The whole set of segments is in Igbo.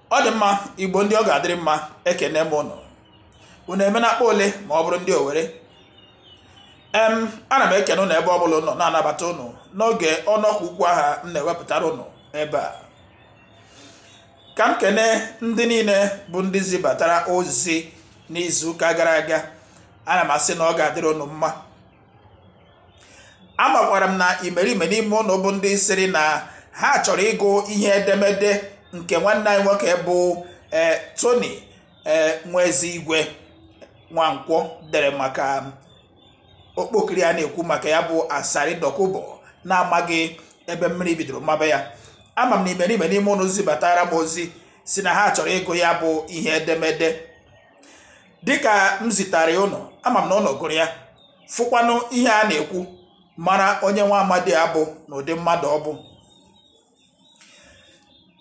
Ọ dị mma Igbo ndị ọ ga-adịrị mma, ekene m ụnụ. Unu emena akpa ole ma ọ bụrụ ndị Owere. Ana m ekene ụnụ ebe ọ bụla ụnọ na-anabata ụnụ n'oge ọnọkụ ukwu aha m na-ewepụtara ụnụ ebe a. Ka m kene ndị niile bụ ndị zibatara ozi n'izuụka gara aga. Ana m asị na ọ ga-adịrị ụnụ mma. Amakwara m na imerime n'ime ụnụ bụ ndị sịrị na ha chọrọ ịgụ ihe edemede nke nwanne anyị nwoke bụ Tony Nwezigwe Nwankwọ dere maka okpokiri a na-ekwu maka ya bụ Asari Dokubo na-amaghị ebe mmiri bidoro maba ya. Ama m na imerime n'ime ụnụ zibatara m ozi si na ha chọrọ ịgụ ya bụ ihe edemede. Dịka m zitere ụnụ, ama m na ụnụ gụrụ ya, fụkwanụ ihe a na-ekwu, mara onye nwa amadi a bụ n'ụdị mmadụ ọ bụ.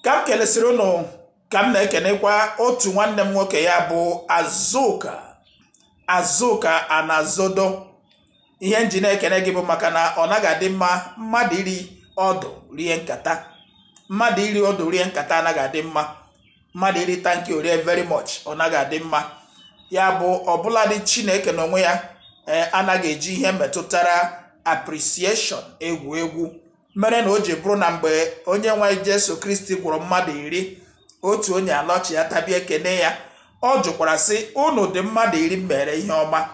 Ka m kelesịrị ụnụ, ka m na-ekenekwa otu nwanne m nwoke ya bụ Azụka Anazodo. Ihe nji na-ekene gị bụ maka na ọ naghị adị mma mmadụ iri ọdụ rie nkata. Mmadụ iri ọdụ rie nkata anaghị adị mma. Mmadụ iri thank you rie very much ọ naghị adị mma. Ya bụ ọbụladị Chineke n'onwe ya anaghị eji ihe metụtara appreciation egwu mere na o ji bụrụ na mgbe onye nwe Jesu Kristi gwụrụ mmadụ iri, otu onye alọchi ya tabi ekene ya. Ọ jụkwara sị, unu dị mmadụ iri mere ihe ọma,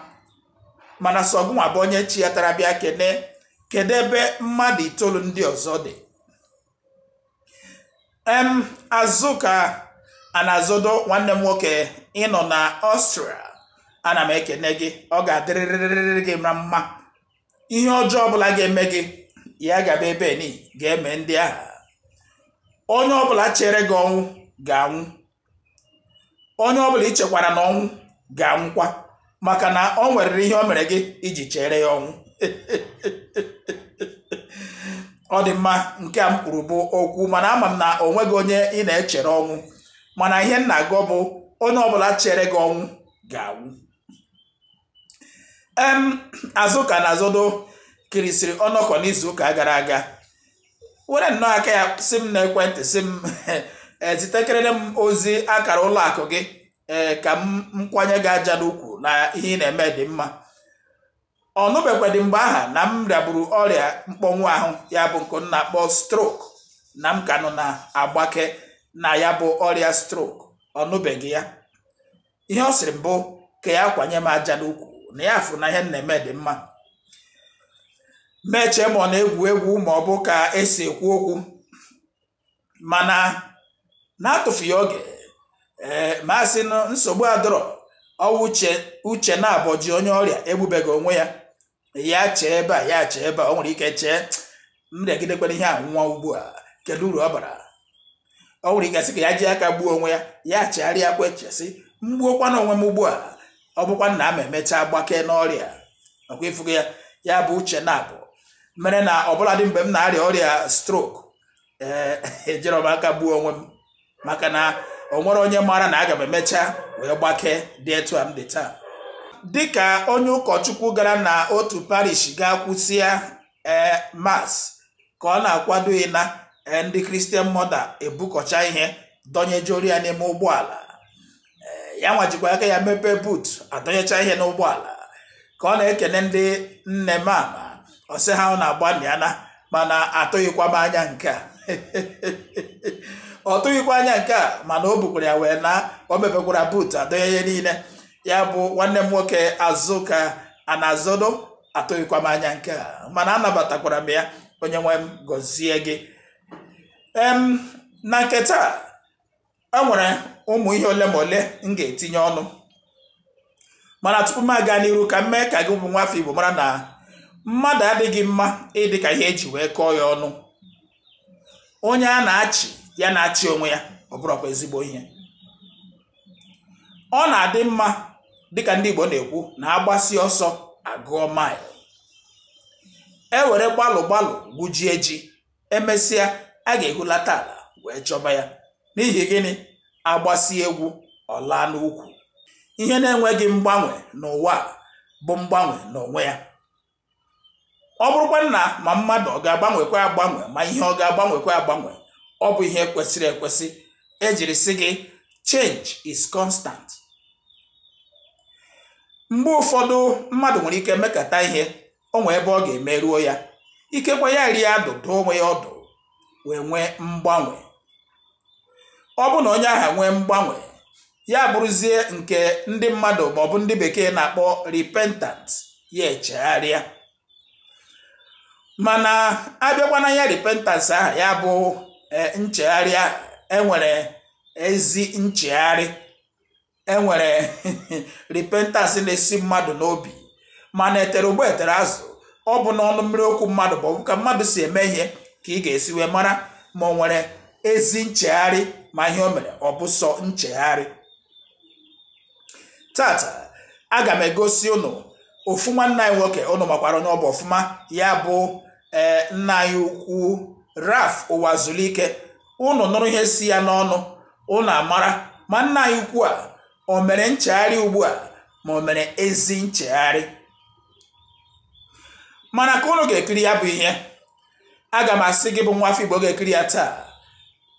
mana sọgụnwa bụ onye chi ya tara bịa kene, kedu ebe mmadụ itoolu ndị ọzọ dị? Azụka Anazodo, nwanne m nwoke, ịnọ na Austria, ana m ekene gị. Ọ ga-adịrịrị gị na mma. Ihe ọjọọ ọbụla ga-eme gị, ya gaba ebe ni ga-eme ndị agha. Onye ọbụla chere gị ọnwụ ga-anwụ. Onye ọbụla ichekwara na ọnwụ ga-anwụkwa, maka na ọ nwere ihe o mere gị iji chere ya ọnwụ. Ọ dị mma, nke a m kwuru bụ okwu, mana ama m na o nweghị onye ị na-echere ọnwụ, mana ihe m na-agọ bụ onye ọbụla chere gị ọnwụ ga-anwụ. Azụka Anazodo kirisiri ọnọkọ n'izuụka gara aga, were nnọọ aka ya si m n'ekwentị si m zitekere m ozi akara ụlọ akụ gị ka m nkwanye gị aja n'ukwu na ihe ị na-eme dị mma. Ọ nụbekwedị mgbe aha na m rịaburu ọrịa mkpọnwụ ahụ, ya bụ nke na-akpọ stroke, na m ka nọ na-agbake na ya bụ ọrịa stroke. Ọ nụbeghị ya. Ihe ọ sịrị mbụ ka ya kwanye m aja n'ukwu na ya fụ na ihe m na-eme dị mma. Meche ma ọ na-egwu egwu ma ọ bụ ka esi ekwu okwu, mana na-atụfughị oge ma a sị na nsogbu adọrọ ọwụ uche na-abọji onye ọrịa egbubeghị onwe ya. Ya chee ebe a, ya chee ebe a, o nwere ike chee m regidekwana ihe a nwa ugbu a, kedu uru ọ bara? O nwere ike sị ka ya ji aka gbuo onwe ya, ya chegharịa kwa echesi mgbuokwana onwe m ugbu a, ọ bụkwa na m emecha gbake n'ọrịa. Ọkwa ịfụgo ya, ya bụ uche na-abụ mere na ọbụladị mgbe m na-arịa ọrịa stroke ejere m aka gbuo onwe m, maka na o nwere onye maara na aga m emecha wee gbake dị etu a m dị taa. Dịka onye ụkọchukwu gara na otu parish gaa kwụsịa mass ka ọ na-akwado ịna ndị Christian mother ebukọcha ihe dọnyejori ya n'ime ụgbọala. Ya nwajikwa aka ya mepee boot adọnyecha ihe n'ụgbọala ka ọ na-ekene ndị nne m ama. Ọ sị ha ọ na-agba na mana atụghịkwa m anya nke a. Ọ tụghịkwa anya nke a, mana o bukwara ya wee na o mepekwara boot adọnye ihe niile. Ya bụ nwanne m nwoke Azụka Anazodo, atụghịkwa m anya nke a, mana anabatakwara m ya. Onye nwe m gọzie gị. Na nke taa, e nwere ụmụ ihe ole ma ole m ga-etinye ọnụ, mana tupu m aga n'iru ka m mee ka gị bụ nwafọ Igbo mara na mmadụ adịghị mma ịdị ka ihe eji wee kọọ ya ọnụ. Onye a na-achị ya na-achị onwe ya, ọ bụrụkwa ezigbo ihe. Ọ na-adị mma dịka ndị Igbo na-ekwu na agbasi ọsọ agụọ maịl. Were gbalụ gwujie ji, emesịa a ga-ehulata ala wee chọba ya. N'ihi gịnị? Agbasi egwu ọla n'ukwu. Ihe na-enweghị mgbanwe n'ụwa bụ mgbanwe n'onwe ya. Ọ bụrụkwa na ma mmadụ ọ ga-agbanwekwa agbanwe, ma ihe ọ ga-agbanwekwa agbanwe, ọ bụ ihe kwesịrị ekwesị ejiri sị gị change is constant. Mgbe ụfọdụ mmadụ nwere ike mekata ihe o nwee ebe ọ ga-emeruo ya, ikekwe ya rie adụdụ onwe ya ọdụ wee nwee mgbanwe. Ọ bụ na onye ahụ nwee mgbanwe, ya bụrụzie nke ndị mmadụ maọbụ ndị bekee na-akpọ repentant, ya echegharịa. Mana abịakwana ya repentance ahụ, ya bụ nchegharịa, enwere ezi nchegharị, enwere repentance na-esi mmadụ n'obi, mana etere ugbo etere azụ. Ọ bụ n'ọnụ mmiri okwu mmadụ bụ ka mmadụ si eme ihe ka ị ga-esi wee mara ma ọ nwere ezi nchegharị ma ihe o mere ọ bụ sọ nchegharị. Tata aga m egosi unu ofu nwanne anyị nwoke, unu makwara onye ọ bụ ọfụma, ya bụ nna anyị ukwu Raf Ụwazulike. Unu nụrụ ihe si ya n'ọnụ, unu amara ma nna anyị ukwu a o mere nchegharị ugbu a ma o mere ezi nchegharị. Mana ka unu ga-ekiri ya bụ ihe, aga m asị gị bụ nwa afọ Igbo ga-ekiri ya taa,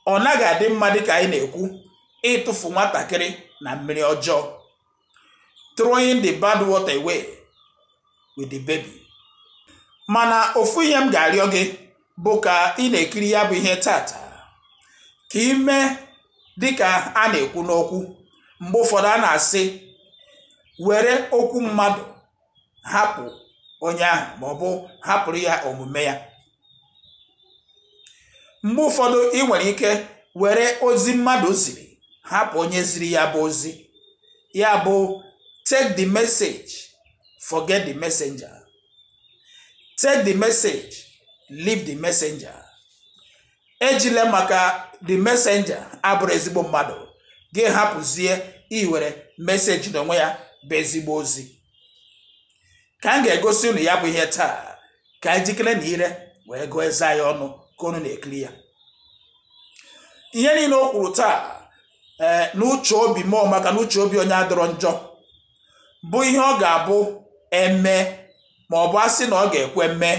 ọ naghị adị mma dịka anyị na-ekwu ịtụfu nwatakịrị na mmiri ọjọọ, throwing the bad water away with the baby. Mana ofu ihe m ga-arịọ gị bụ ka ị na-ekiri ya bụ ihe tata, ka ime dịka a na-ekwu n'okwu. Mgbe ụfọdụ a na-asị were okwu mmadụ hapụ onye ahụ maọbụ hapụrụ ya omume ya. Mgbe ụfọdụ ị nwere ike were ozi mmadụ ziri hapụ onye ziri ya bụ ozi. Ya bụ take the message, forget the messenger. Take the message, leave the messenger. Ejile maka the messenger abụrụ ezigbo mmadụ gị hapụzie iwere meseji n'onwe ya bụ ezigbo ozi. Ka m ga-egosi unu ya bụ ihe taa, ka jikere na ire wee gụọ eze anyị ọnụ ka unu na-ekiri ya. Ihe niile o kwuru taa n'uche obi m, maka n'uche obi onye adọrọ njọ, bụ ihe ọ ga-abụ eme ma ọ bụ asị na ọ ga-ekwe mme,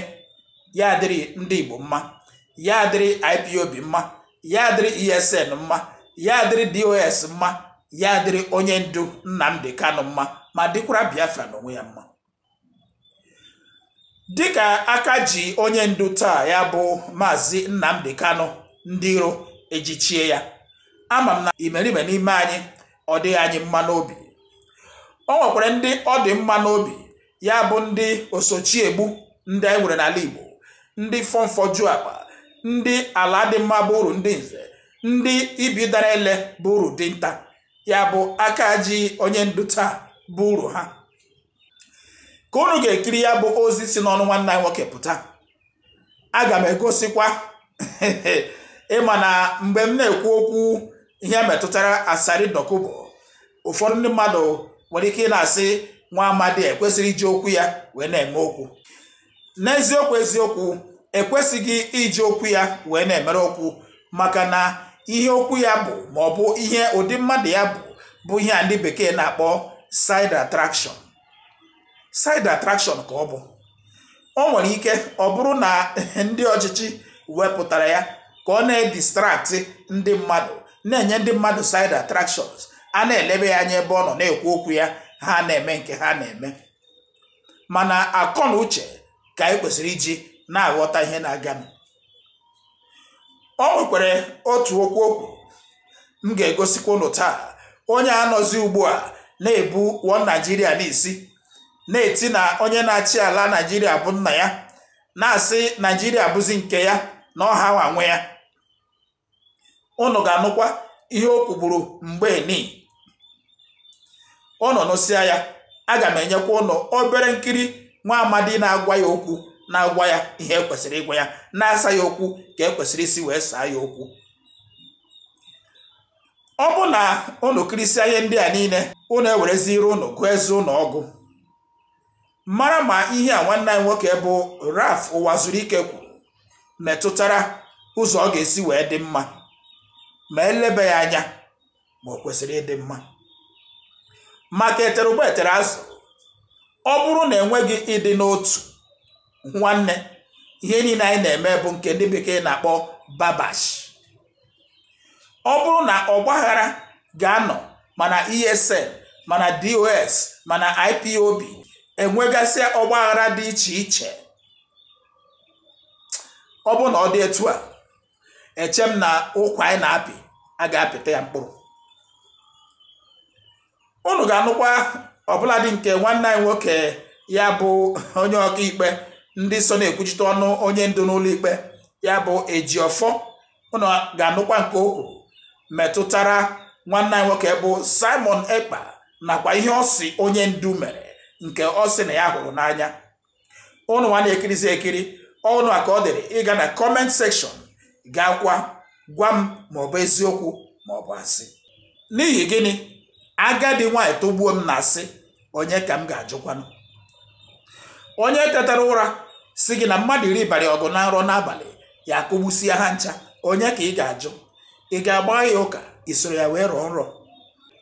ya dịrị ndị Igbo mma, ya dịrị IPOB mma, ya dịrị ESN mma, ya dịrị DOS mma, ya dịrị onye ndu Nnamdi Kanu mma, ma dịkwara Biafra n'onwe ya mma. Dịka aka ji onye ndu taa, ya bụ Maazị Nnamdi Kanu, ndị iro ejichie ya, ama m na imerime n'ime anyị ọ dịghị anyị mma n'obi. O nwekwara ndị ọ dị mma n'obi, ya bụ ndị osochiegbu ndị anyị nwere n'ala Igbo, ndị fọmfọju akpa, ndị ala dị mma bụ uru ndị nze, ndị ibi dara ele bụ uru dị nta. Ya bụ aka ji onye ndu taa bụ uru ha. Ka unu ga-ekiri ya bụ ozi si n'ọnụ nwanne anyị nwoke pụta, aga m egosikwa ịma na mgbe m na-ekwu okwu ihe metụtara asari dokubo, ụfọdụ ndị mmadụ nwere ike na-asị nwa amadi ekwesịrị iji okwu ya wee na-eme okwu. N'eziokwu eziokwu, ekwesịghị iji okwu ya wee na-emere okwu, maka na ihe okwu ya bụ ma ọ bụ ihe ụdị mmadụ ya bụ ihe a ndị bekee na-akpọ side attraction. Side attraction ka ọ bụ. O nwere ike ọ bụrụ na ndị ọchịchị wepụtara ya ka ọ na-edistract ndị mmadụ, na-enye ndị mmadụ side attractions, a na-elebe ya anya ebe ọ nọ na-ekwu okwu ya, ha na-eme nke ha na-eme. Mana akọ na uche ka anyị kwesịrị iji na-aghọta ihe na-aganụ. O nwekwara otu okwu m ga-egosikwa unu taa. Onye anọzi ugbu a na-ebu one Nigeria n'isi, na-eti na onye na-achị ala Nigeria bụ nna ya, na-asị Nigeria bụzi nke ya na ọha nwe ya. Unu ga-anụkwa ihe o kwugburu mgbe ni ọ nọ n'osịa ya. Aga m enyekwa unu obere nkiri nwa amadi na-agwa ya okwu, na-agwa ya ihe ekwesịrị ịgwa ya, na-asa ya okwu ka ekwesịrị isi wee saa ya okwu. Ọ bụ na unu kirisia ihe ndị a niile, unu ewerezi iru unu gụọ eze unu ọgụ, mara ma ihe a nwanne anyị nwoke bụ Raf Ụwazulike kwuru metụtara ụzọ ọ ga-esi wee dị mma, ma elebe ya anya ma o kwesịrị ịdị mma. Maka etere ugbo etere azụ, ọ bụrụ na enweghị ịdị n'otu, nwanne, ihe niile anyị na-eme bụ nke ndị bekee na-akpọ babash. ọ bụrụ na ọgbaghara ga-anọ mana ESN mana DOS mana IPOB enwegasịa ọgbaghara dị iche iche, ọ bụrụ na ọ dị etu a eche m na ụkwa anyị na-apị a ga-apịta ya mkpụrụ. Unu ga-anụkwa ọbụladị nke nwanne anyị nwoke ya bụ onye ọkaikpe ndị so na-ekwuchite ọnụ onye ndu n'ụlọ ikpe ya bụ Ejiofọ. Unu ga-anụkwa nke o kwuru metụtara nwanne anyị nwoke bụ Simon Ekpa nakwa ihe ọ sị onye ndu mere nke ọ sị na ya hụrụ n'anya. Unu nwa na-ekirizi ekiri, ọnụ a ka ọ dịrị ịga na comment section ga-akwa gwa m maọbụ eziokwu maọbụ asị. N'ihi gịnị? Agadi nwaanyị tụgbuo m na asị, onye ka m ga-ajụkwanụ? Onye tetara ụra si gị na mmadụ 10 bara ọgụ na nrọ n'abalị ya akụgbusia ha ncha, onye ka ị ga-ajụ? Ị ga-agba ya ụka isoro ya wee rọọ nrọ?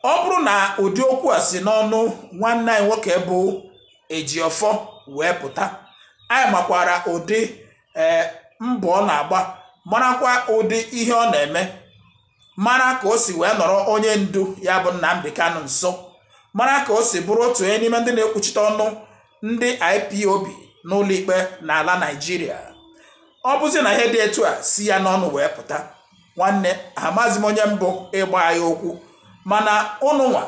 Ọ bụrụ na ụdị okwu a si n'ọnụ nwanne anyị nwoke bụ Ejiofọ wee pụta, anyị makwara ụdị mbọ ọ na-agba, marakwa ụdị ihe ọ na-eme, mara ka o si wee nọrọ onye ndu ya bụ Nnamdi Kanu nso, mara ka o si bụrụ otu onye n'ime ndị na-ekwuchite ọnụ ndị IPOB n'ụlọ ikpe n'ala Naịjirịa. Ọ bụzi na ihe dị etu a si ya n'ọnụ wee pụta, nwanne amazi m onye mbụ ịgba ya okwu, mana ụnụ nwa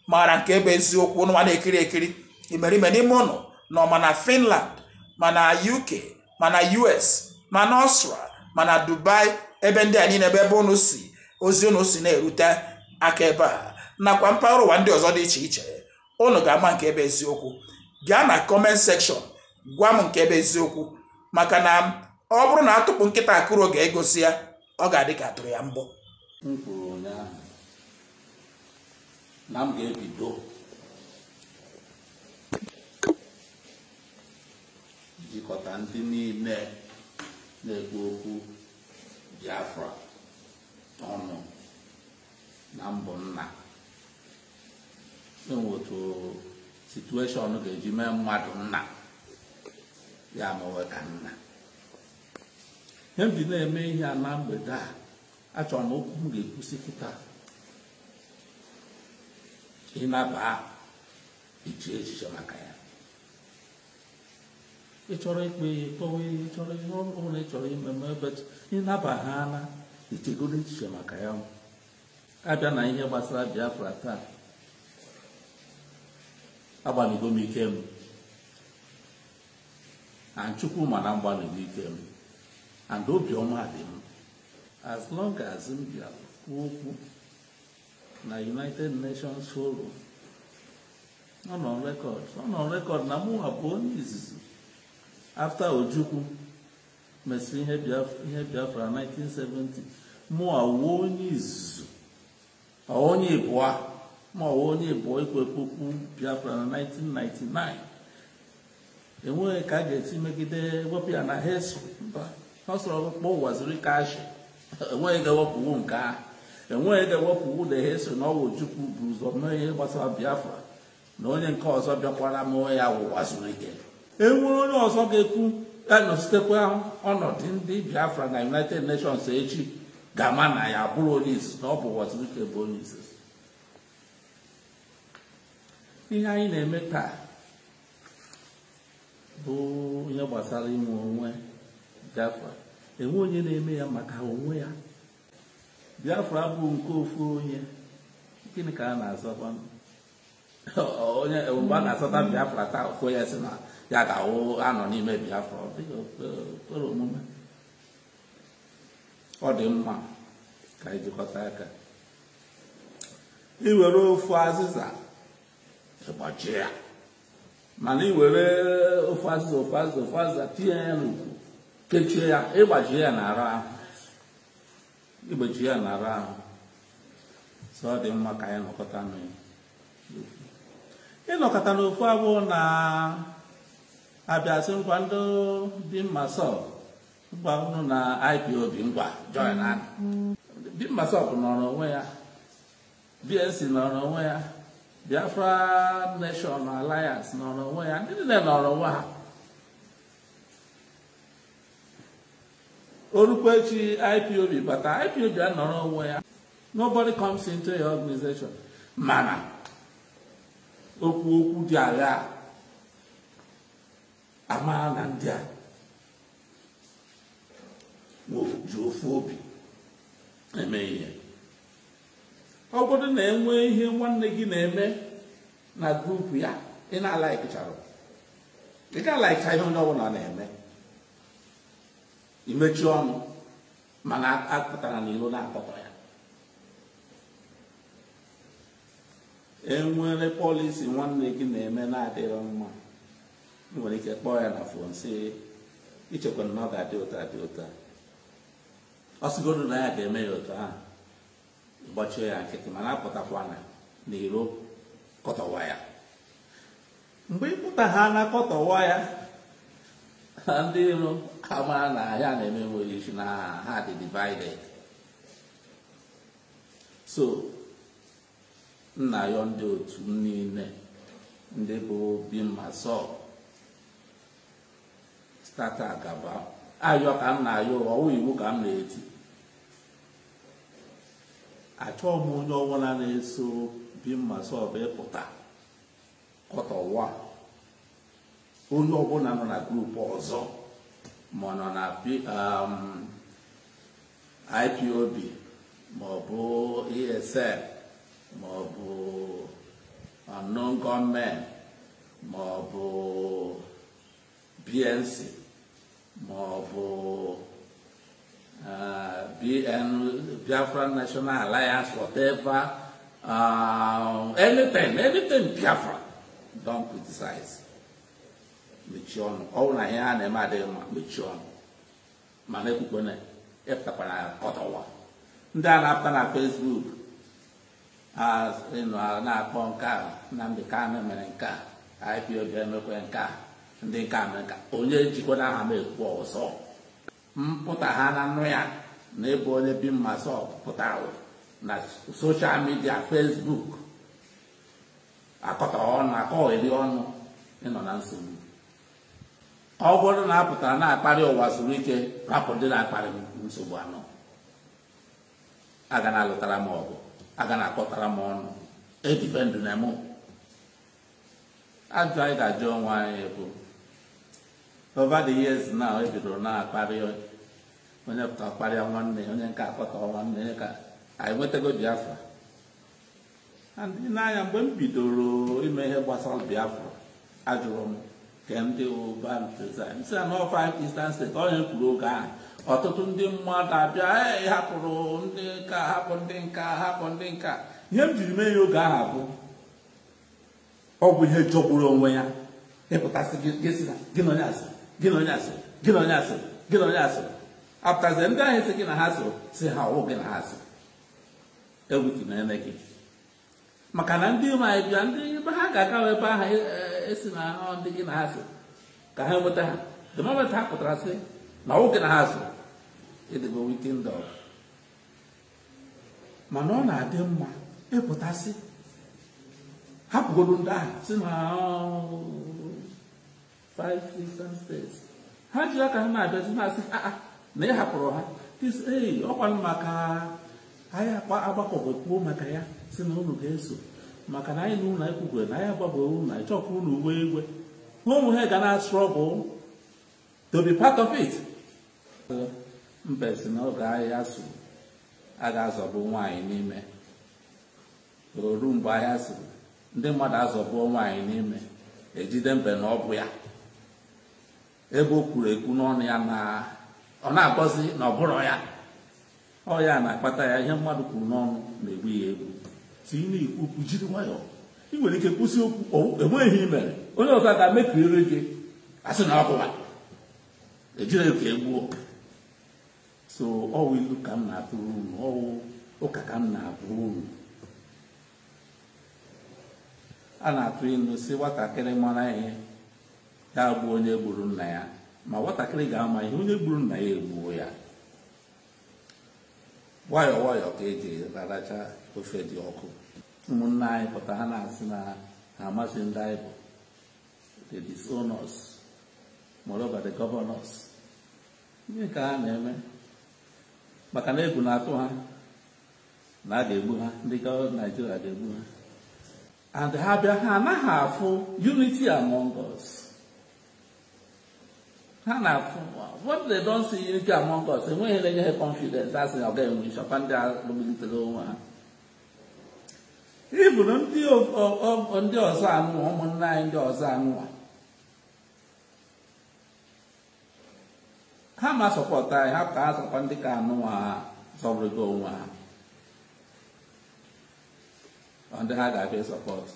maara nke ebe eziokwu. Ụnụ nwa na-ekiri ekiri imerime n'ime ụnụ nọ mana Finland mana UK mana US mana Australia mana Dubai, ebe ndị a niile ebe ụnụ si ozi ụnụ si na-erute aka ebe a nakwa mpaghara ụwa ndị ọzọ dị iche iche. Ụnụ ga-ama nke ebe eziokwu. Gaa na comment section gwa m nke ebe eziokwu, maka na ọ bụrụ na atụpụ nkịta akụrụ oge egosi ya, ọ ga-adị ka atụrụ ya mbọ. M kwuru ụnyaahụ na m ga-ebido jikọta ndị niile na-ekwu okwu Biafra ọnụ na mbụ nna. Enwe otu situation ga-eji mee mmadụ nna ya mewe ka nna. Ihe m ji na-eme ihe a na mgbede a, achọrọ na okwu m ga-ekwusi kịta ịnaba iche echiche maka ya. Ị chọrọ ikpe ya ekpewe, ị chọrọ ihe ọbụla ị chọrọ imeme, ebe ịnaba ha na ichegoro echiche maka ya. Abịa na ihe gbasara Biafra taa, agbanigo m ike m na Chukwu mana mgbanigo ike m and obiọma dị m. As long as m bịa kwuo okwu na United Nations Forum, ọ nọ rekọd na mụ bụ onye izizi after Ojukwu mesịrị ihe Biafra 1970. Mụ awụ onye izizi, onye ịbụa, ma ọwụ onye ịbụa ikwu Biafra na 1999. Enweghị ka a ga-esi megide wepụ ya na hesu mba. Ọ sọrọ ọkpụkpọ ụwaziri kashi, enweghị ga-ewepụwu nke ahụ. Enweghị ga-ewepụwu na hesu na ọwụ Ojukwu bụ ụzọ mee ihe gbasara Biafra, na onye nke ọzọ bịakwara m ya wụwaziri ike. Enwere onye ọzọ ga-ekwu nọsitekwa ọnọdụ ndị Biafra na United Nations echi ga-ama na ya bụrụ onye izizi, na ọ bụ waziri ike bụ onye izizi. Ihe anyị na-eme taa bụ ihe gbasara inwe onwe Biafra. Enwe onye na-eme ya maka onwe ya. Biafra bụ nke ofu onye. Gịnị ka a na-azọkwa? Onye mgbe a na-azọta Biafra taa, ofu onye sị na ya ga-awụ anọ n'ime Biafra. Ọ dịghị okpere omume. Ọ dị mma ka anyị jikọta aka iwere ofu azịza ịgbajie ya, mana iwere ofu azịza tinye ya n'ukwu kechie ya, ịgbajie ya n'ara ahụ, so ọ dị mma ka anyị nọkọta n'ofu. Ịnọkọta n'ofu abụọ na abịasị ngwa ndị dị mma sọ ngwa unu na IPOB ngwa join anyị. Dị mma sọ nọrọ onwe ya, BNC nọrọ onwe ya, Biafra Nation Alliance nọrọ onwe ya, ndị niile nọrọ onwe ha. Orukwechi IPOB bata, IPOB anọrọ onwe ya. Nobody comes into your organization. Mana, okwu dị agha amara na ndị a ji ofu obi eme ihe. Ọ bụrụ na enwe ihe nwanne gị na-eme na grupu ya, ị na-alaịkịchara, ị ga-alaịcha ihe onye ọbụla na-eme, imechi ọnụ mana akpụtara n'ilo na-akọtọ ya. Enwere polisi nwanne gị na-eme na-adịrọ mma, nwere ike kpọọ ya na fon sị ichekwa na ọ ga-adị ụta adị ụta. Ọ sịgodu na ya ga-eme ya otu ahụ, gbachie ya nkịtị mana apụtakwa na n'iro kọtọwa ya. Mgbe ịpụta ha na kọtọwa ya, ndị iro amara na ya na-eme nwere isi na ha dị divided. So nna ya ndị otu niile ndị bụ Bimaso stata gaba ayọ ka m na-ayọ ọwụ iwu ka m na-eti. Achọghị m onye ọbụla na-eso Bimaso bụ ịpụta kọtọwa onye ọbụla nọ na grupu ọzọ ma ọ nọ na IPOB ma ọ bụ ESL ma ọ bụ unknown gunmen ma ọ bụ BNC ma ọ bụ Biafra National Alliance, whatever, anything Biafra, don't criticize. Mechie ọnụ. Ọ bụrụ na ihe a na-eme adịghị mma, mechie ọnụ. Mana ekwukwe na epụtakwana kọtọwa. Ndị a na-apụta na Facebook na-akpọ nke a Nnamdi Kanu mere nke a, IPOB emekwe nke a, ndị nke a mere nke a, onye jikwana aha m ekwu ọzọ. Mpụta ha na nụ ya na ebe onye Bimaso pụtara na soshal midia Facebook akọtọ ọnụ akọgheri ọnụ, ịnọ na nsogbu. Ọ bụrụ na apụtara na-akparị ụwa zuru ike, rapụ ndị na-akparị nsogbu anọ. Aga na-alụtara m ọgụ, aga na-akpọtara m ọnụ, edifendụ na mụ. Ajụ anyị ga-ajụ onwe anyị bụ over the years now ebidoro na-akparị onye pụta kparịa nwanne, onye nke akpọtọ nwanne, onye ka anyị nwetago Biafra. Ndị n'anya mgbe m bidoro ime ihe gbasara Biafra, ajụrụ m ke ndị ụba resign si na 5 Eastern State onye kwuru oge ahụ ọtụtụ ndị mmadụ abịa hapụrụ ndị nka, hapụ ndị nka, hapụ ndị nka. Ihe m jiri mee ya oge ahụ bụ ọ bụ ihe jọgburu onwe ya ịpụtasị gị na onye asị, gị na onye asị, gị na onye asị, gị na onye asị. Apụtazie ndị ahụ si gị na ha so si ha ọwụ gị na ha so egwutu na-eme gị maka na ndị ma bịa ndị ebe ha ga-aga ebe ahụ esi na ndị gị na ha so ka ha nweta ha. The moment ha pụtara sị na ọwụ gị na ha so, ịdịgo weekend of. Mana ọ na-adị mma ịpụtasị hapụgodo ndị ahụ si na 5 Eastern States. Ha ji aka ha na-abịazi na-asị na ị hapụrụ ha ọkwanụ maka anyị agbakọkwuo maka ya si na unu ga-eso maka na anyị na ụlọ ekwugwe na anyị agbagbeghị unu, anyị chọkwuru unu uwe egwe. Ụmụ ha ga na-struggle to be part of it. Mbe si na oge ahịa sụrụ a ga-azọgbu nwaanyị n'ime, oru mgbe ahịa sụrụ ndị mmadụ azọgbuo nwaanyị n'ime, ejide mbe na ọ bụ ya ebe o kwuru ekwu n'ọnụ ya na ọ na-agọzi na ọ bụrụ ya. Ọ ya na-akpata ya ihe mmadụ kwuru n'ọnụ na-egbu ya egbu. Si ị na-ekwu okwu jiri nwayọọ, ị nwere ike kwụsị okwu enweghị ihe mere, onye ọzọ ga-emekiri gị asị na ọkụwa ejiri ka egbuo. So ọwụ ilu ka m na-atụrụ unu, ọwụ ụka ka m na-atụrụ unu. A na-atụ ilu si nwatakịrị mara ihe ya gbuo onye gburu nna ya, ma nwatakịrị ga-ama ihe onye gburu nna ya egbuo ya. Nwayọọ nwayọọ ka eji raracha ofe dị ọkụ. Ụmụnna anyị pụta ha na-asị na ha amasị ndị anyị bụ the disowners, moreover the governors. Ihe ka ha na-eme maka na egwu na-atụ ha na a ga-egbu ha ndị gọọmenti Nigeria ga-egbu ha and ha bịa ha anaghị afụ unity among us. Ha na-afụ what they don't see unity among us enweghị na-enye ha confidence asị na ọ ga-enwe ịchọkwa ndị alụmilitere onwe ha. Ibụrụ ndị ọzọ anụ ụmụnne anyị ndị ọzọ anụ ha ma sọpọtụ anyị ha ka ha sọkwa ndị ka anụ ha zọbụrụgo onwe ha ndị ha ga-abịa sọpọtụ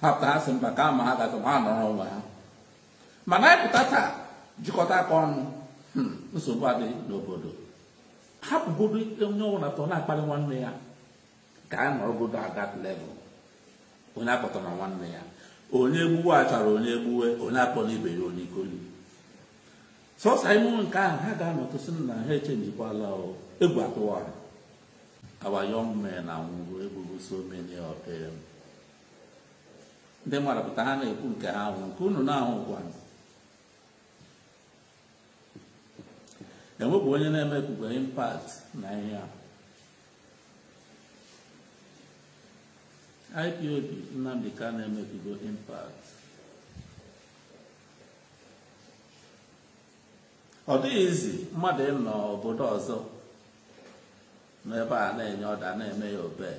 hapụta ha si mba ka ama ha ga-azọ ha nọrọ onwe ha mana anyị pụta taa jikọta aka ọnụ nsogbu adịghị n'obodo hapụgodo onye ọbụla tọ na-akparị nwanne ya ka a nọrọgodo at that level onye akpọtara nwanne ya onye egbuwe achara onye egbuwe onye akpọrọ ibe ya onye ikoli sọsọ ime nke ahụ ha ga-anọtụsị na ha echenikwala egwu atụwara our young men anwụrụ egburu so many of them. Ndị mmadụ pụta ha na-ekwu nke ha nwụ nke unu na-ahụkwa enwebụ onye na-emekwukwa impact na ihe a. IPOB Nnamdi Kanu emekwugo impact. Ọ dịghị izi mmadụ ịnọ obodo ọzọ n'ebe a na-enye ọda na-eme ya obe.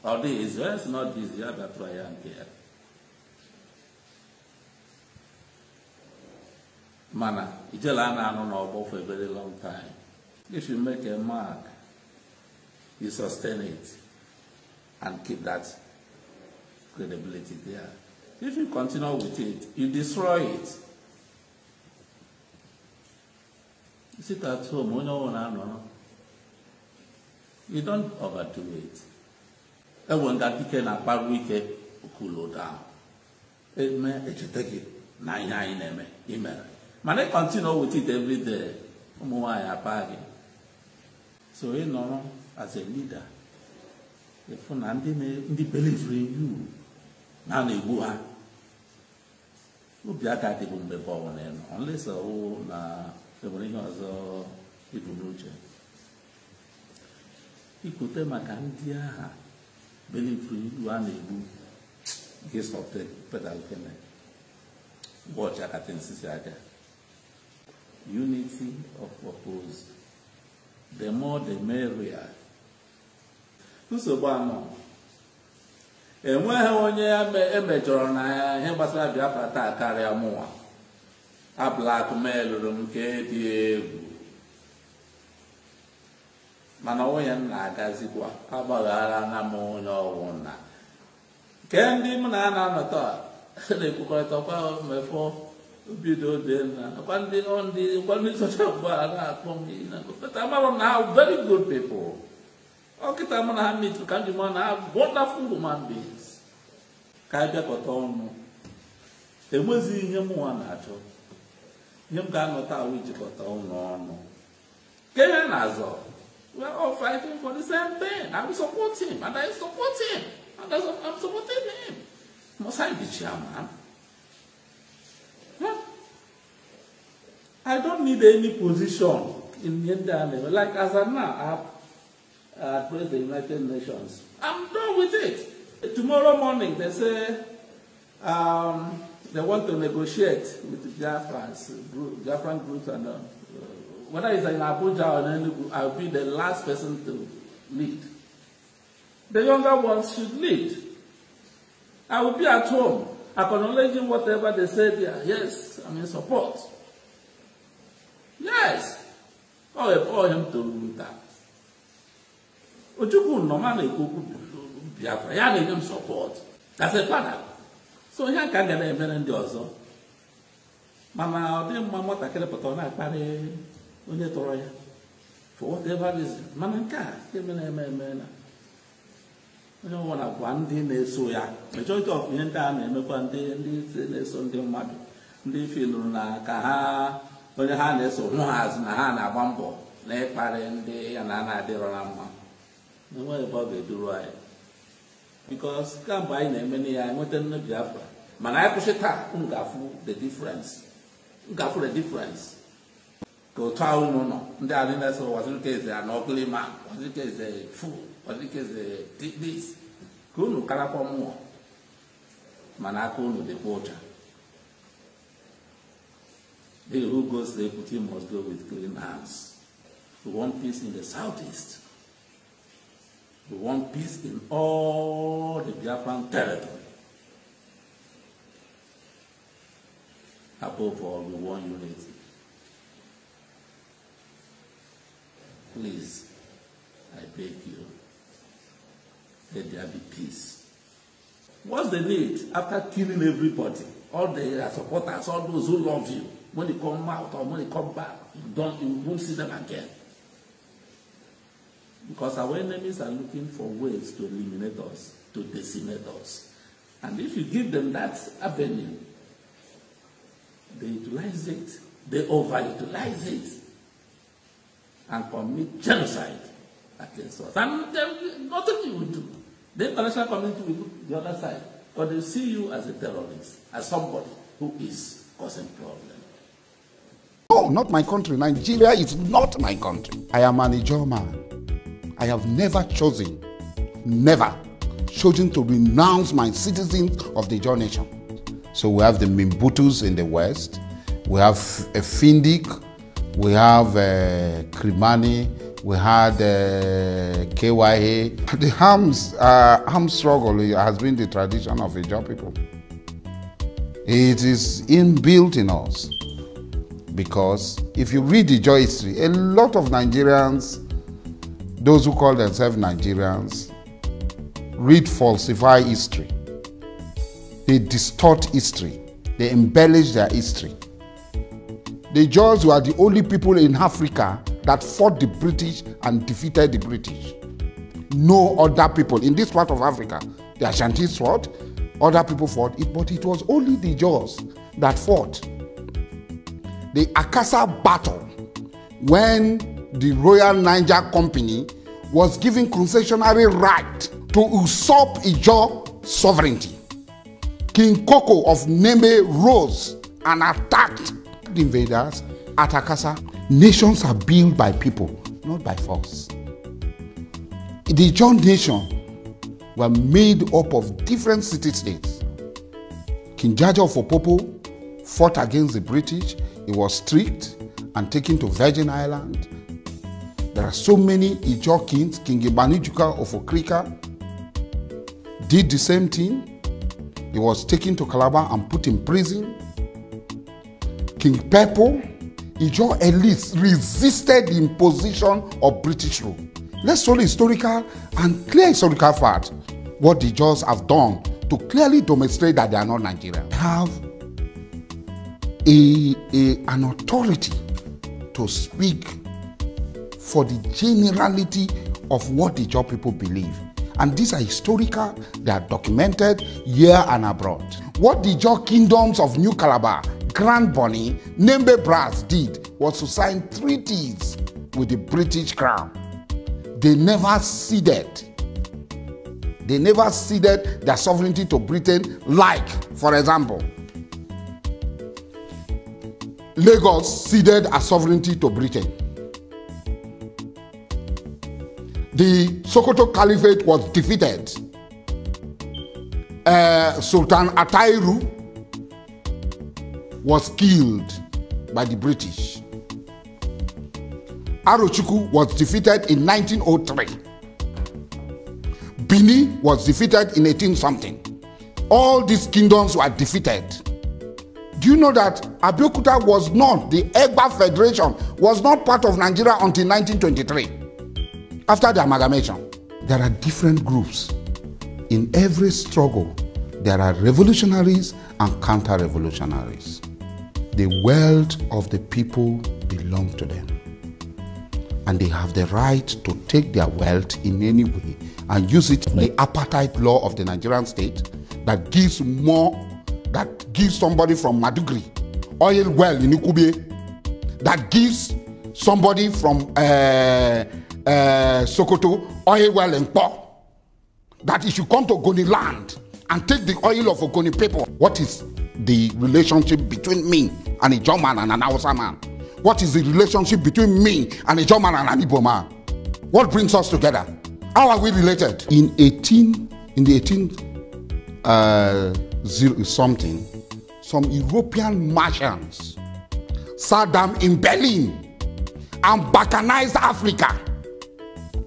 Ọ dịghị izi onye si na ọ dị izi ya bịatụrụ ya nke ya. Mana ijele a na-anụ n'ọgbọ for a very long time. If you make a mark, you sustain it and keep that credibility there. If you continue with it, you destroy it. You sit at home, you don't overdo it. Everyone got taken a bad weekend, cool down. It may take 9 email. Man, I continue with it every day. So, you know, as a leader, if Nnamdi believe in you, now they go on. You be a guy to be born in, unless the money was people nuche. He could tell my candia believe in you and they get stopped the pedal. Watch I can see unity of purpose. The more the merrier. Nsogbu enweghị onye emejọrọ na ihe gbasara Biafra taa karịa mụnwa. A blackmailụrụ m nke dị egwu. Mana onye m na-agazikwa agbaghara na m onye ọwụ nna. Nke ndị m na-anọtọ na-ekwukọrịtakwa mmefọ bido dị na ndị socha ụgbọala na-akpọ m na amarụ na ha very good people. Okita m na ha meet ka ndị mmadụ na wonderful human beings. Ka a bịakọta ọnụ enwezi ihe mụnwa na-achọ ihe m ga-anọta ahụ ijikọta ọnụ Kenya na-azọ we are all fighting for the same thing. I will support him and I support him and I'm supporting him. Must I be chairman? I don't need any position in the end. Like as I now praise the United Nations. I'm done with it. Tomorrow morning they say they want to negotiate with the Biafran groups and whether it's in Abuja or in Enugu, I'll be the last person to lead. The younger ones should lead. I will be at home acknowledging whatever they say there. Yes, I'm in support. Yes. All him to that. Ojukwu normally go Biafra. Ya na him support. That's a father. So here can get a man ndị ọzọ. Mama ọ dị mma nwatakịrị pụtara na-akparị onye tọrọ ya. For whatever reason. Mana nke a eme na. Onye ọbụla gwa ndị na-eso ya. Majority of ihe ndị a na-emekwa ndị na-eso ndị mmadụ. Ndị filụrụ na ka ha onye ha na-eso hụ ha azụ na ha na-agba mbọ na ịkparị ndị ya na na-adịrọ na mma. Enweghị ebe ọ ga-eduru anyị. Because kamgbe anyị na-eme ya nweta nne Biafra mana anyị kwụsị taa unu ga-afụ the difference. The difference. Ka otu ahụ unu nọ ndị adị na-eso Wazirika Eze na Ọkụlịma Wazirika Eze fool because this Kunu Kalapomo Manakunu the water. He who goes there, he must go with clean hands. We want peace in the southeast. We want peace in all the Biafran territory. Above all, we want unity. Please, I beg you, let there be peace. What's the need after killing everybody? All the supporters, all those who love you, when they come out or when they come back, you won't see them again. Because our enemies are looking for ways to eliminate us, to decimate us. And if you give them that avenue, they utilize it, they overutilize it, and commit genocide against us. And nothing you will do. The international community will look the other side, but they see you as a terrorist, as somebody who is causing problems. No, not my country. Nigeria is not my country. I am an Ijaw man. I have never chosen to renounce my citizens of the Ijaw nation. So we have the Mimbutus in the west, we have Findik, we have Krimani, we had KYA. The armed struggle has been the tradition of Ijaw people. It is inbuilt in us. Because if you read Ijaw history, a lot of Nigerians, those who call themselves Nigerians, falsify history. They distort history. They embellish their history. The Ijaws were the only people in Africa that fought the British and defeated the British. No other people in this part of Africa, the Ashantis fought, other people fought, but it was only the Ijaws that fought. The Akasa battle, when the Royal Niger Company was given concessionary right to usurp Ijaw sovereignty. King Koko of Nembe rose and attacked the invaders at Akasa. Nations are built by people, not by force. The Ijaw nation were made up of different city-states. King Jaja of Opopo fought against the British. He was stripped and taken to Virgin Island. There are so many Ijaw kings. King Ibanijuka of Okrika did the same thing. He was taken to Calabar and put in prison. King Pepo, Ijaw elites resisted the imposition of British rule. Let's show historical and clear historical fact what the Ijaws have done to clearly demonstrate that they are not Nigerian. They have an authority to speak for the generality of what the Ijaw people believe. And these are historical, they are documented here and abroad. What the Ijaw kingdoms of New Calabar, Grand Bonny, Nembe Brass did was to sign treaties with the British Crown. They never ceded. They never ceded their sovereignty to Britain, like, for example, Lagos ceded a sovereignty to Britain. The Sokoto Caliphate was defeated. Sultan Atairu was killed by the British. Arochukwu was defeated in 1903. Bini was defeated in 18-something. All these kingdoms were defeated. Do you know that Abeokuta was not, the Egba Federation was not part of Nigeria until 1923, after the amalgamation? There are different groups. In every struggle, there are revolutionaries and counter-revolutionaries. The wealth of the people belongs to them. And they have the right to take their wealth in any way and use it. The apartheid law of the Nigerian state that gives somebody from Madugri oil well in Ikube, that gives somebody from Sokoto oil well in Po, that if you come to Ogoni land and take the oil of Ogoni people, what is the relationship between me and a Ijaw man and an Hausa man? What is the relationship between me and a Ijaw man and an Igbo man? What brings us together? How are we related? In the 18th something, some European Martians sat down in Berlin and balkanized Africa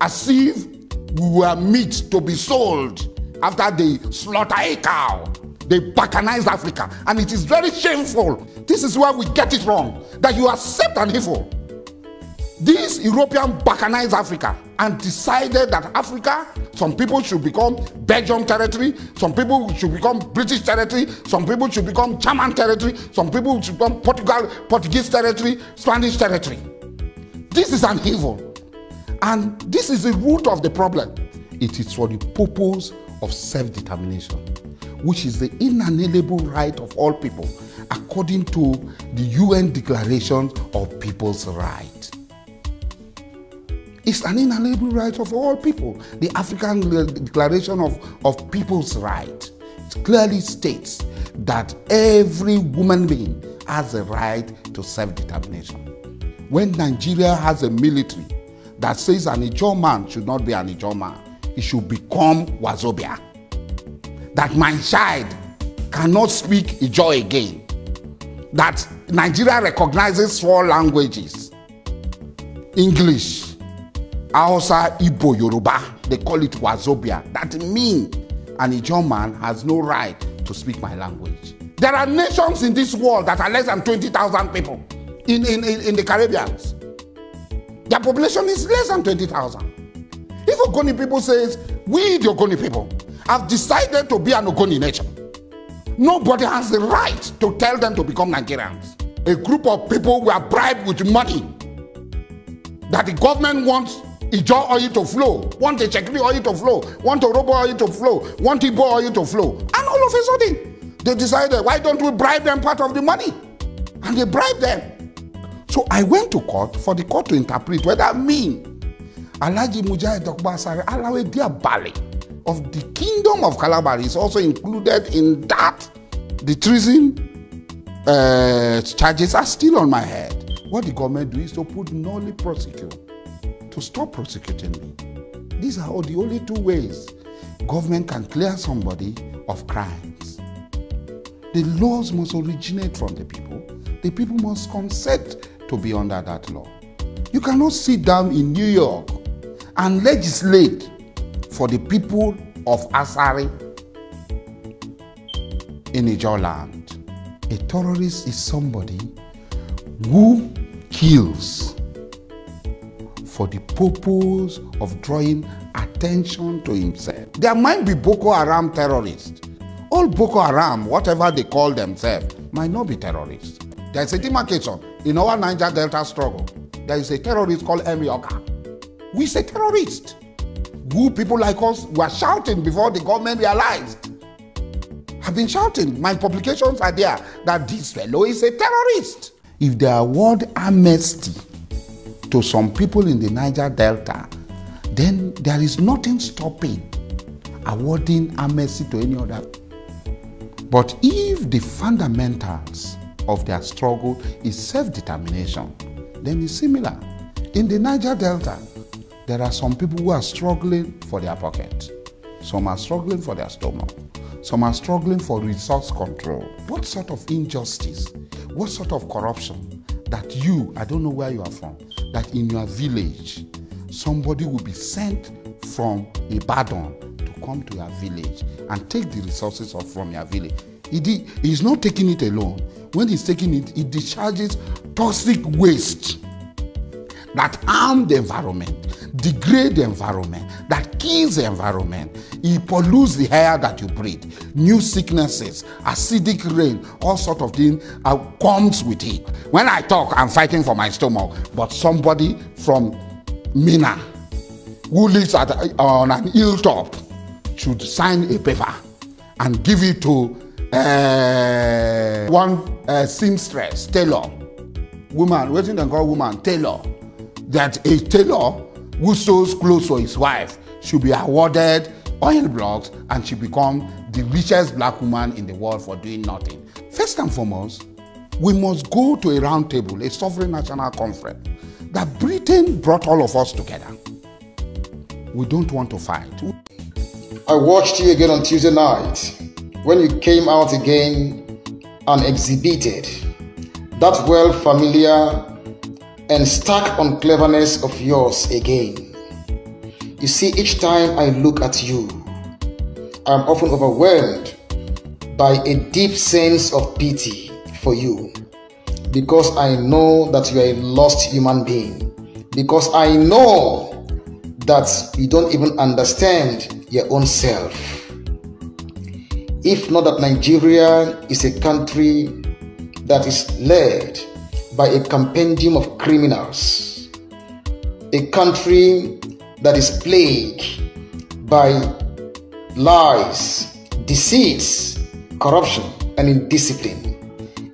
as if we were meat to be sold after they slaughter a cow. They balkanized Africa, and it is very shameful. This is where we get it wrong, that you accept an evil. These European balkanized Africa and decided that Africa, some people should become Belgium territory, some people should become British territory, some people should become German territory, some people should become Portuguese territory, Spanish territory. This is an evil. And this is the root of the problem. It is for the purpose of self-determination, which is the inalienable right of all people, according to the UN Declaration of People's Rights. It's an inalienable right of all people. The African Declaration of People's Rights clearly states that every human being has a right to self-determination. When Nigeria has a military that says an Ijaw man should not be an Ijaw man, it should become Wazobia. That my child cannot speak Ijaw again. That Nigeria recognizes 4 languages: English, Hausa, Igbo, Yoruba. They call it Wazobia. That means an Ijaw man has no right to speak my language. There are nations in this world that are less than 20,000 people in the Caribbean. Their population is less than 20,000. If Ogoni people says, we the Ogoni people have decided to be an Ogoni nation, nobody has the right to tell them to become Nigerians. A group of people were bribed with money that the government wants Ijaw oil to flow, want a Chekri oil to flow, want Orobo oil to flow, want Igbo oil to flow. And all of a sudden, they decided, why don't we bribe them part of the money? And they bribed them. So I went to court for the court to interpret whether me, Alhaji Mujahid Dokbasare Alawe Diabali of the Kingdom of Calabar is also included in that. The treason charges are still on my head. What the government do is to put nolly prosecute, to stop prosecuting me. These are the only 2 ways government can clear somebody of crimes. The laws must originate from the people. The people must consent to be under that law. You cannot sit down in New York and legislate for the people of Asari in Ijaw land. A terrorist is somebody who kills for the purpose of drawing attention to himself. There might be Boko Haram terrorists. All Boko Haram, whatever they call themselves, might not be terrorists. There is a demarcation in our Niger Delta struggle. There is a terrorist called Emioka, who is a terrorist, who people like us were shouting before the government realized. Have been shouting. My publications are there that this fellow is a terrorist. If they award amnesty to some people in the Niger Delta, then there is nothing stopping awarding amnesty to any other. But if the fundamentals of their struggle is self-determination, then it's similar. In the Niger Delta, there are some people who are struggling for their pocket. Some are struggling for their stomach. Some are struggling for resource control. What sort of injustice, what sort of corruption that you, I don't know where you are from, that in your village, somebody will be sent from Ibadan to come to your village and take the resources from your village. He's not taking it alone. When he's taking it, he discharges toxic waste that harm the environment, degrade the environment, that kills the environment. He pollutes the air that you breathe. New sicknesses, acidic rain, all sort of things comes with it. When I talk, I'm fighting for my stomach, but somebody from Mina who lives on an hilltop should sign a paper and give it to one seamstress, tailor, woman, what do they call woman? Tailor. That a tailor who sews clothes for his wife should be awarded oil blocks and she become the richest black woman in the world for doing nothing. First and foremost, we must go to a round table, a sovereign national conference, that Britain brought all of us together. We don't want to fight. I watched you again on Tuesday night when you came out again and exhibited that well familiar and stark uncleverness of yours again. You see, each time I look at you, I am often overwhelmed by a deep sense of pity for you, because I know that you are a lost human being, because I know that you don't even understand your own self. If not that Nigeria is a country that is led by a compendium of criminals, a country that is plagued by lies, deceits, corruption, and indiscipline.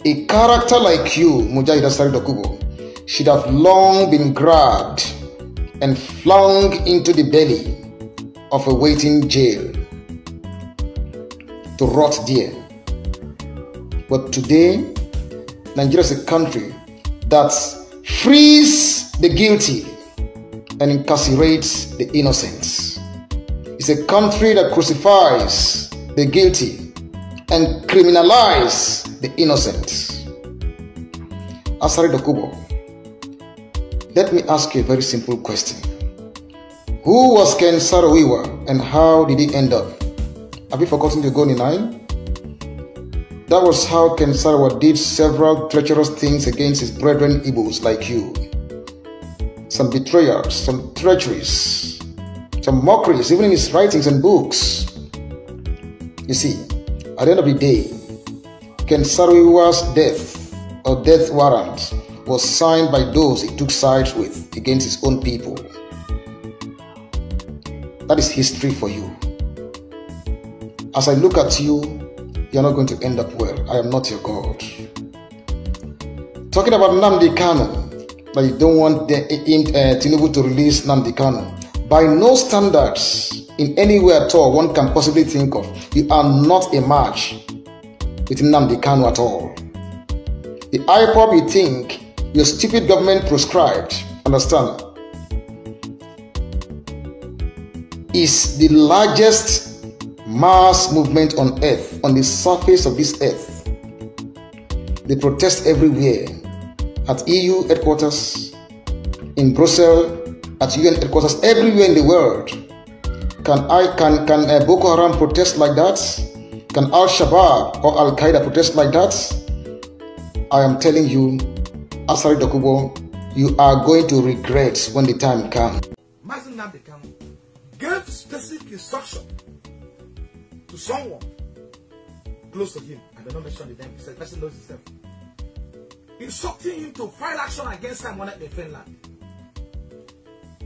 A character like you, Mujahid Asari Dokubo, should have long been grabbed and flung into the belly of a waiting jail to rot there. But today, Nigeria is a country that frees the guilty and incarcerates the innocent. It's a country that crucifies the guilty and criminalizes the innocent. Asari Dokubo, let me ask you a very simple question. Who was Ken Saro-Wiwa and how did he end up? Have you forgotten the Ogoni 9? That was how Ken Saro-Wiwa did several treacherous things against his brethren Igbos like you. Some betrayals, some treacheries, some mockeries, even in his writings and books. You see, at the end of the day, Ken Saro-Wiwa's death or death warrant was signed by those he took sides with against his own people. That is history for you. As I look at you, you're not going to end up well. I am not your God. Talking about Nnamdi Kanu, but you don't want Tinubu to release Nnamdi Kanu. By no standards, in any way at all, one can possibly think of, you are not a match with Nnamdi Kanu at all. The IPOB you think your stupid government prescribed, understand, is the largest mass movement on earth, on the surface of this earth. They protest everywhere, at EU headquarters, in Brussels, at UN headquarters, everywhere in the world. Can Boko Haram protest like that? Can Al-Shabaab or Al-Qaeda protest like that? I am telling you, Asari Dokubo, you are going to regret when the time comes. Nnamdi Kanu gave specific instruction to someone close to him, and they don't mention the name, he said the person knows himself, instructing him to file action against someone in Finland.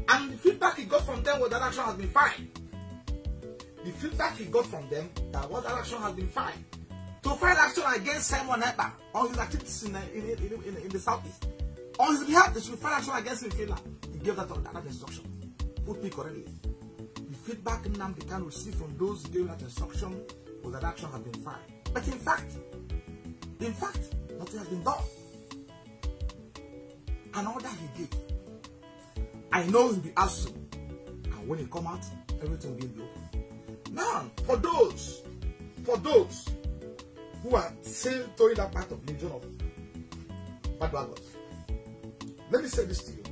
And the feedback he got from them was that action has been filed. The feedback he got from them that what action has been filed. To file action against Simon Ekpa on his activities in the southeast. On his behalf, they should file action against him in Finland. He gave that instruction. Put me correctly. The feedback Nnamdi Kanu received from those giving that instruction was that action had been filed. But in fact, nothing has been done. An order he gave. I know he'll be asked to. And when he come out, everything will be open. Now, for those who are still towing that part of legion of bad wagons, let me say this to you.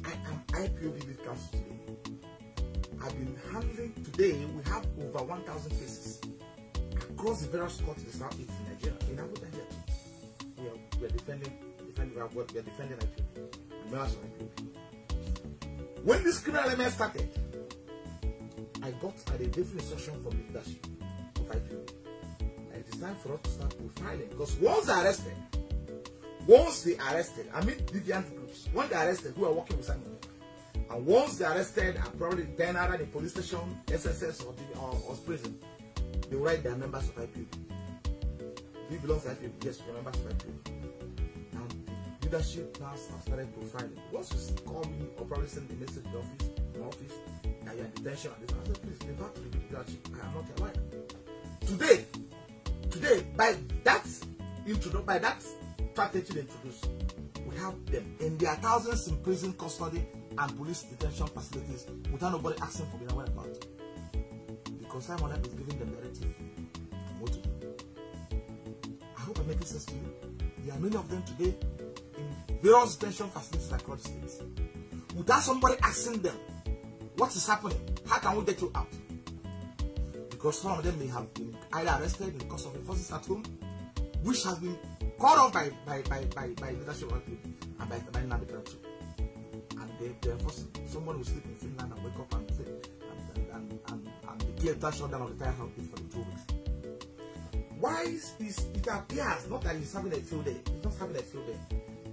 I am IPOB lead counsel today. I've been handling today, we have over 1,000 cases across the various courts in the southeast in Nigeria. In Abuja here, we are defending IPOB and members of IPOB. When this criminal element started, I got a different instruction from the leadership of IPOB. It is time for us to start profiling, because once they arrested, I mean deviant groups, once they arrested who are working with Simon, and once they arrested and probably then either the police station, SSS or prison, they write their members of IPOB. Do you belong to IPOB? Yes, we're members of IPOB. Now the leadership now started profiling. Once you call me or probably send a message to the office, that you're in detention, and I said, please, in fact, leadership, I am not your lawyer. Today, by that strategy they introduced, we have them in their thousands in prison custody and police detention facilities without nobody asking for their whereabouts. Because Simon is giving them directive what to do. I hope I'm making sense to you. There are many of them today in various detention facilities across the states without somebody asking them what is happening, how can we get you out? Because some of them may have been either arrested in the course of enforcement at home, which has been called off by leadership and by Nnamdi too. And they enforce someone will sleep in Finland and wake up and say and declare that shutdown of the entire house for the 2 weeks. Why is it appears not that he's having a field day, he's not having a field day.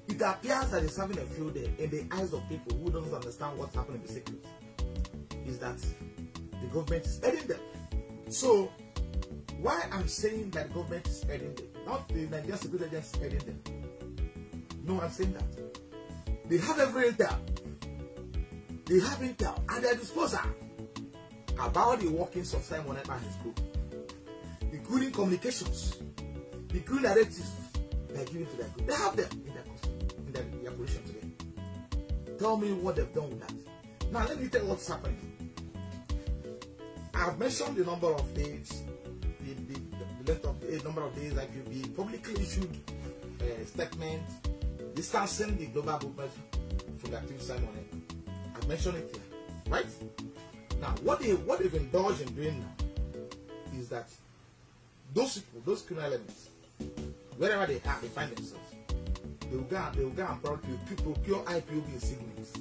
It appears that he's having a field day in the eyes of people who don't understand what's happening in the secret. Is that the government is aiding them. So why I'm saying that the government is aiding them, not the Nigerian security agency aiding them. No, I'm saying that. They have every intel. They have intel at their disposal about the workings of Simon and his group, including communications, including narratives they are giving to their group. They have them in their position today. Tell me what they've done with that. Now let me tell you what's happening. I've mentioned the number of days, the length of the number of days that will be publicly issued statement distancing the global movement from the activist Simon. I've mentioned it here, right? Now, what they've indulged in doing now is that those people, those criminal elements, wherever they are, they find themselves, they will go and procure IPOB insignias,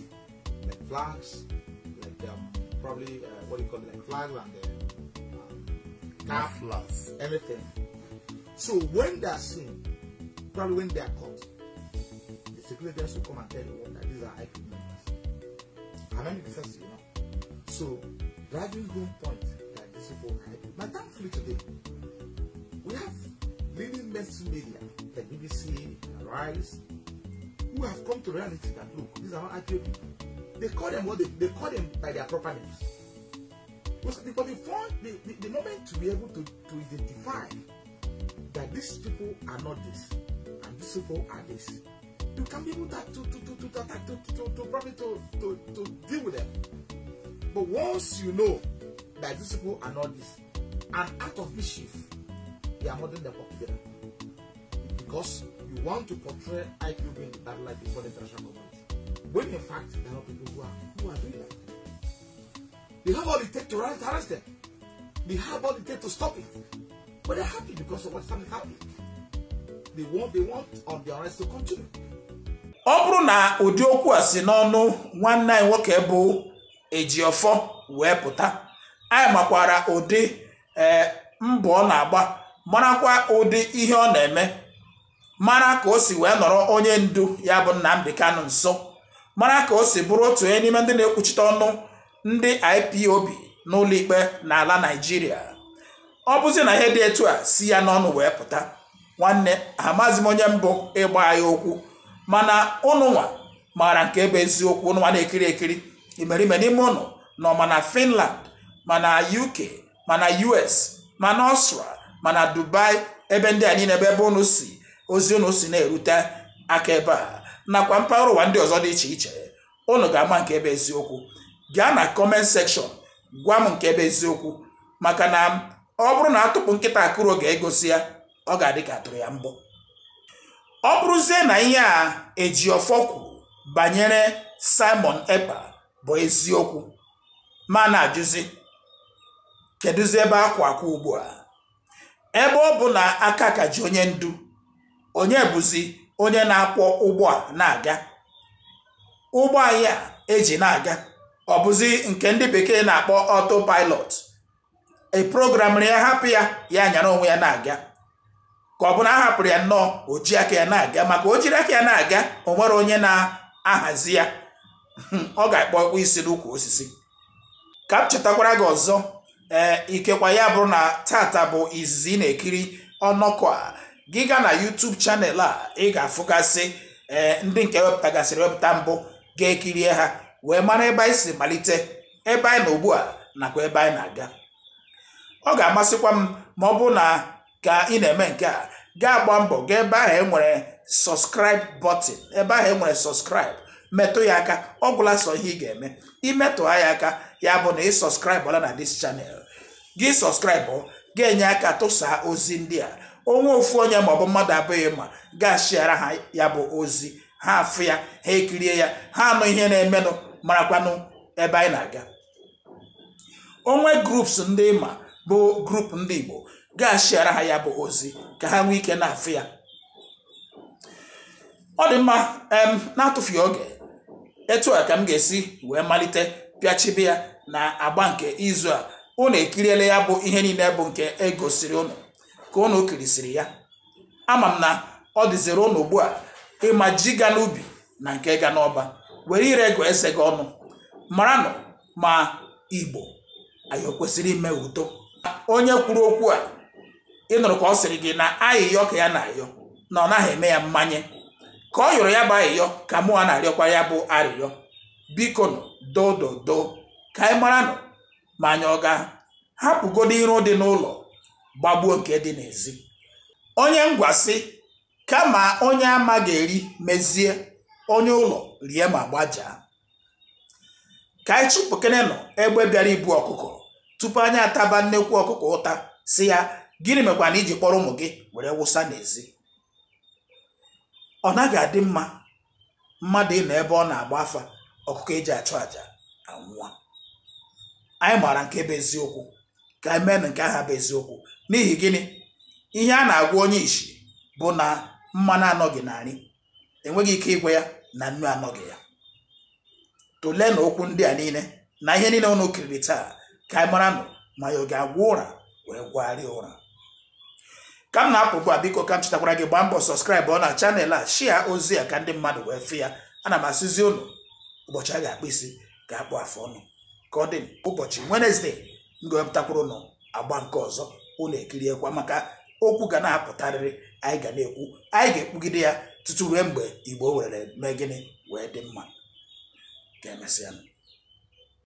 like flags, like probably what do you call it, like flags and cap, everything. So when they are seen, probably when they are caught, the security agents will come and tell you that these are IPOB members. How many defense you know? So driving home point that these people are IPOB. But thankfully today, we have leading mainstream media like BBC, Rise, who have come to reality that look, these are not IPOB people. They call them what they call them by their proper names. Because the moment to be able to identify that these people are not this and these people are this, you can be able to deal with them. But once you know that these people are not this, and out of mischief, they are muddling them up together. Because you want to portray IPOB in that light before the international community. When in fact, there are people who are doing that. They have all it takes to arrest them. They have all it takes to stop it. But they're happy because of what's happening. They want on the arrest to continue. Ọ bụrụ na ụdị okwu a si n'ọnụ nwanne anyị nwoke bụ Ejiofọ wee pụta, anyị makwara ụdị mbọ ọ na-agba, marakwa ụdị ihe ọ na-eme, mara ka o si wee nọrọ onye ndu ya bụ Nnamdi Kanu nso, mara ka o si bụrụ otu onye n'ime ndị na-ekwuchite ọnụ ndị IPOB n'ụlọ ikpe n'ala Naịjirịa. Ọ bụzi na ihe dị etu a si ya n'ọnụ wee pụta, nwanne amazi m onye mbụ ịgba ya okwu, mana ụnụ nwa maara nke ebe eziokwu. Ụnụ nwa na-ekiri ekiri imerime n'ime ụnụ nọ mana Finland, mana UK, mana US, mana Austria, mana Dubai, ebe ndị a niile ebe ụnụ si ozi ụnụ si na-erute aka ebe a nakwa mpaghara ụwa ndị ọzọ dị iche iche. Ụnụ ga-ama nke ebe eziokwu. Gaa na comment section gwa m nke ebe eziokwu, maka na ọ bụrụ na atụpụ nkịta akụrụ oge egosi ya, ọ ga-adị ka atụrụ ya mbọ. Ọ bụrụzie na ihe a Ejiofọ kwuru banyere Simon Ekpa bụ eziokwu, ma na-ajụzi kedụzi ebe akwa ugbu a, ebe ọ bụ na aka ka ji onye ndu, onye bụzi onye na-akwọ ụgbọ a na-aga. Ụgbọ anyị a eji na-aga ọ bụzi nke ndị bekee na-akpọ autopilot, e programmere ya hapụ ya nyara onwe ya na-aga, ka ọ bụ na a hapụrụ ya nnọọ o ji aka ya na-aga. Maka o jiri aka ya na-aga, o nwere onye na-ahazi ya, ọ ga-akpọ isi n'ukwu osisi. Ka m chetakwara gị ọzọ, ikekwa ya bụrụ na tata bụ izizi na-ekiri ọnọkọ a, gị gaa na YouTube channel a, ị ga-afụgasị ndị nke wepụta mbụ, ga-ekirie ha wee mara ebe anyị si malite, ebe anyị nọ ugbu a nakwa ebe anyị na-aga. Ọ ga-amasịkwa m ma ọ bụ na ka ị na-eme nke a, gaa gba mbọ gaa ebe ahụ enwere subscribe button, ebe ahụ enwere subscribe, metụ ya aka ọ gwụla sọ ihe ị ga-eme imetụ ya aka ya bụ na ị sọskraịbụla na dis channel gị sọskraịbụ ga-enye aka tụsaa ozi ndị a onwe ofu onye maọbụ mmadụ abụghị ma ga-ashịara ha ya bụ ozi ha afụ ya ha ekirie ya ha anụ ihe na-emenụ marakwanụ ebe anyị na-aga onwe groups ndị ma bụ grup ndị Igbo ga-ashịara ha ya bụ ozi ka ha nwee ike na-afụ ya ọ dị mma na-atụfughị oge etu a ka m ga-esi wee malite pịachibe ya na agba nke izu a unu ekiriela ya bụ ihe niile bụ nke egosiri unu ka unu kirisiri ya ama m na ọ dịziri unu ugbu a ịma ji ga n'ubi na nke ga n'ọba were ire ego eze gị ọnụ maranụ ma Igbo anyị kwesịrị ime udo onye kwuru okwu a ịnụrụ ka ọ sịrị gị na ayịyọ ka ya na-ayọ na ọ naghị eme ya mmanye ka ọ yọrọ ya bụ ayịyọ ka mụ a na-arịọkwa ya bụ arịrịọ biko dododo ka anyị maranụ ma anyị ọ ga-hapụgodo iro dị n'ụlọ gbagbuo nke dị n'ezi onye ngwasị kama onye amaghị eri mezie onye ụlọ rie ma gbajaa ka anyị chụpụkenenụ egbe bịara ibu ọkụkọ tupu anyị ataba nnekwu ọkụkọ ụta si ya gịnị mekwa na iji kpọrọ ụmụ gị were wụsa n'ezi ọ naghị adị mma mmadụ ịnọ ebe ọ na-agba afa ọkụkọ eji achụ àjà anwụọ anyị maara nke bụ eziokwu ka anyị mee nke aha bụ eziokwu n'ihi gịnị ihe a na-agwa onye isi bụ na mmanụ anọghị na nri enweghị ike ịgwa ya na nnu anọghị ya tụlee na okwu ndị a niile na ihe niile unu kiriri taa ka anyị mara nụ ma ya ọ ga-agwa ụra wee gwagharịa ụra ka m na-apụbụ a biko ka m chetakwara gị gbaa mbọ sọskraịbụ na chanel a shia ozi a ka ndị mmadụ wee fụ ya ana m asịzi unu ụbọchị a ga-akpụ isi ga-akpụ afọ ọnụ ka ọ dị ụbọchị Wenezdee m ga-ewepụtakwara unu agba nke ọzọ unu ekiriekwa maka okwu ga na-apụtarịrị anyị ga na-ekwu anyị ga-ekpugide ya tutu ruo mgbe Igbo were mee gịnị wee dị mma ka emesịa